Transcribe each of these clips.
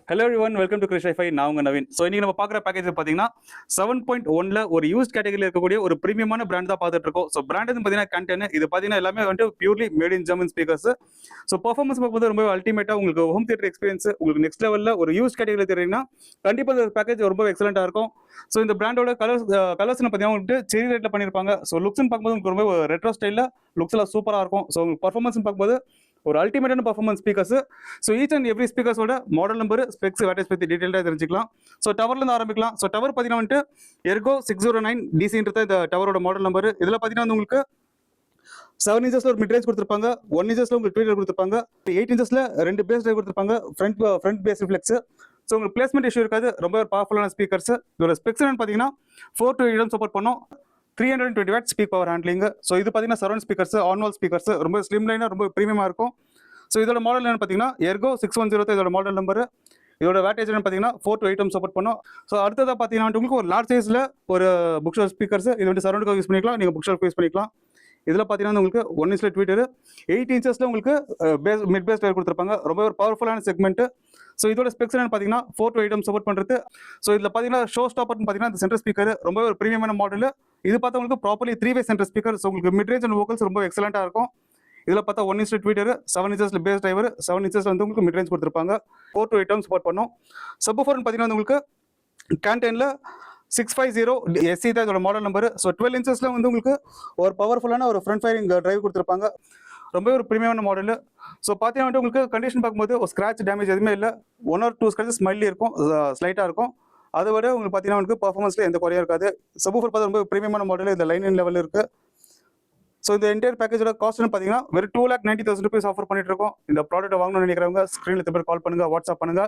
Hello everyone, welcome to Krish hi fi. நான் உங்க Naveen. So இன்னைக்கு நம்ம பார்க்குற பேக்கேஜ் பார்த்தீங்கன்னா 7.1ல ஒரு யூஸ் கேட்டகரியில் இருக்கக்கூடிய ஒரு பிரீமியமான பிராண்ட் தான் பார்த்துட்டு இருக்கோம். ஸோ பிராண்ட் பார்த்தீங்கன்னா கண்டென்ட் இது பார்த்தீங்கன்னா எல்லாமே வந்துட்டு purely made in German speakers. So performance பார்க்கும்போது ரொம்ப அல்டிமேட்டாக உங்களுக்கு ஹோம் தியேட்டர் எக்ஸ்பீரியன்ஸ் உங்களுக்கு நெக்ஸ்ட் லெவலில் ஒரு யூஸ் கேட்டகரியில் தெரியுங்கன்னா கண்டிப்பாக இந்த பேக்கேஜ் ரொம்ப எக்ஸலண்ட்டாக இருக்கும். ஸோ இந்த பிராண்டோட கலர்ஸ்னு பார்த்தீங்கன்னா உங்களுக்கு செரி ரேட்டில் பண்ணியிருப்பாங்க. ஸோ லுக்ஸ்னு பார்க்கும்போது உங்களுக்கு ரொம்ப ரெட்ரோ ஸ்டைலில் லுக்ஸ் எல்லாம் சூப்பராக இருக்கும். ஸோ உங்களுக்கு பர்ஃபார்மன்ஸ் பார்க்கும்போது ஒரு அல்டிமேட்டான performance speakers. So each and every ஸ்பீக்கர்ஸோட மாடல் நம்பர், ஸ்பெக்ஸ், வேட்டேஜ் பற்றி டீட்டெயிலாக தெரிஞ்சுக்கலாம். ஸோ டவர்லேருந்து ஆரம்பிக்கலாம். ஸோ டவர் பார்த்தீங்கன்னா வந்துட்டு எர்கோ 609 டிசின்றது இந்த டவரோட மாடல் நம்பர். இதில் பார்த்தீங்கன்னா வந்து உங்களுக்கு 7 இன்ச்சஸ்ல ஒரு மிட் ரேஞ்ச் கொடுத்துருப்பாங்க, 1 இன்ச்சஸ்ல உங்களுக்கு ட்வீட்டர் கொடுத்துருப்பாங்க, 8 இன்ச்சஸ்ல 2 பேஸ் ட்ரைவ் கொடுத்துருப்பாங்க, ஃப்ரண்ட் பேஸ் ரிஃப்ளெக்ஸ். ஸோ உங்களுக்கு பிளேஸ்மெண்ட் இஷ்யூ இருக்காது. ரொம்ப ஒரு பவர்ஃபுல்லான ஸ்பீக்கர்ஸ். இதோட ஸ்பெக்ஸ் என்னன்னு பார்த்தீங்கன்னா 4 to 8 சப்போர்ட் பண்ணும், 320 what speak power handling. So இது பார்த்தீங்கன்னா சரௌண்ட் ஸ்பீக்கர்ஸ், ஆன்வால் ஸ்பீக்கர்ஸ், ரொம்ப ஸ்லிம் லைனாக ரொம்ப ப்ரீமியமாக இருக்கும். ஸோ இதோட மாடல் என்னன்னு பார்த்தீங்கன்னா எர்கோ 610 இதோட மாடல் நம்பர். இதோட வேட்டேஜ் என்னன்னு பார்த்தீங்கன்னா 4 to 8 சப்போர்ட் பண்ணும். ஸோ அடுத்ததாக பார்த்தீங்கன்னா உங்களுக்கு ஒரு லார்ஜ் சைஸில் ஒரு புக் ஷெல்ஃப் ஸ்பீக்கர்ஸ். இது வந்து சரௌண்டுக்காக யூஸ் பண்ணிக்கலாம், நீங்கள் புக் ஷெல்ஃப் யூஸ் பண்ணிக்கலாம். இதில் பார்த்தீங்கன்னா உங்களுக்கு 1 இன்ச்சில் ட்வீட்டர், 8 இன்ச்சஸில் உங்களுக்கு மிட் பேஸ் டயர் கொடுத்துருப்பாங்க. ரொம்ப ஒரு பவர்ஃபுல்லான செக்மெண்ட். ஸோ இதோட ஸ்பெக்ஸ் என்னன்னு பார்த்தீங்கன்னா 4 to 8 சப்போர்ட் பண்ணுறது. ஸோ இதில் பார்த்தீங்கன்னா ஷோ ஸ்டாப்பர்னு பார்த்தீங்கன்னா இந்த சென்டர் ஸ்பீக்கர் ரொம்ப ஒரு ப்ரீமியமான மாடல். இது பார்த்தா உங்களுக்கு properly 3-way centre speaker. So உங்களுக்கு மிட் ரேஞ்ச் அண்ட் வோக்கல்ஸ் ரொம்ப எக்ஸலண்ட்டாக இருக்கும். இதில் பார்த்தா 1 இன்ச்சில் ட்வீட்டர், 7 இன்ச்சஸில் பேஸ் டிரைவர், 7 இன்ச்சஸ் வந்து உங்களுக்கு மிட் ரேஞ்ச் கொடுத்துருப்பாங்க. 4 to 8 சப்போர்ட் பண்ணும். சப்வூஃபர்னு பார்த்தீங்கன்னா உங்களுக்கு கேண்டெனில் 650 SC தான் இதோட மாடல் நம்பர். ஸோ 12 இன்ச்சஸில் வந்து உங்களுக்கு ஒரு பவர்ஃபுல்லான ஒரு ஃப்ரண்ட் ஃபயரிங் டிரைவ் கொடுத்துருப்பாங்க. ரொம்ப ஒரு ப்ரீமியமான மாடல். ஸோ பார்த்தீங்கன்னா உங்களுக்கு கண்டிஷன் பார்க்கும்போது ஒரு ஸ்க்ராட்ச் டேமேஜ் எதுவுமே இல்லை. 1 or 2 ஸ்க்ராச்சஸ் ஸ்மைலி இருக்கும், ஸ்லைட்டாக இருக்கும். அதை விட உங்களுக்கு பார்த்தீங்கன்னா உங்களுக்கு பர்ஃபார்மன்ஸில் எந்த குறையும் இருக்காது. சப்வூஃபர் பார்த்தா ரொம்ப ப்ரீமியமான மாடல். இந்த லைன் இன் லெவலில் இருக்குது. ஸோ இந்த என்டையர் பேக்கேஜோட காஸ்ட்னு பார்த்தீங்கன்னா வெறும் 2,90,000 rupees ஆஃபர் பண்ணிட்டு இருக்கோம். இந்த ப்ராடக்ட் வாங்கணும்னு நினைக்கிறவங்க ஸ்க்ரீனில் பேர் கால் பண்ணுங்க, வாட்ஸ்அப் பண்ணுங்க.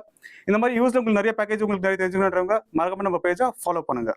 இந்த மாதிரி யூஸ்ல உங்களுக்கு நிறைய பேக்கேஜ் உங்களுக்கு நிறைய தெரிஞ்சுக்கணுன்றவங்க மறக்காம நம்ம பேஜை ஃபாலோ பண்ணுங்க.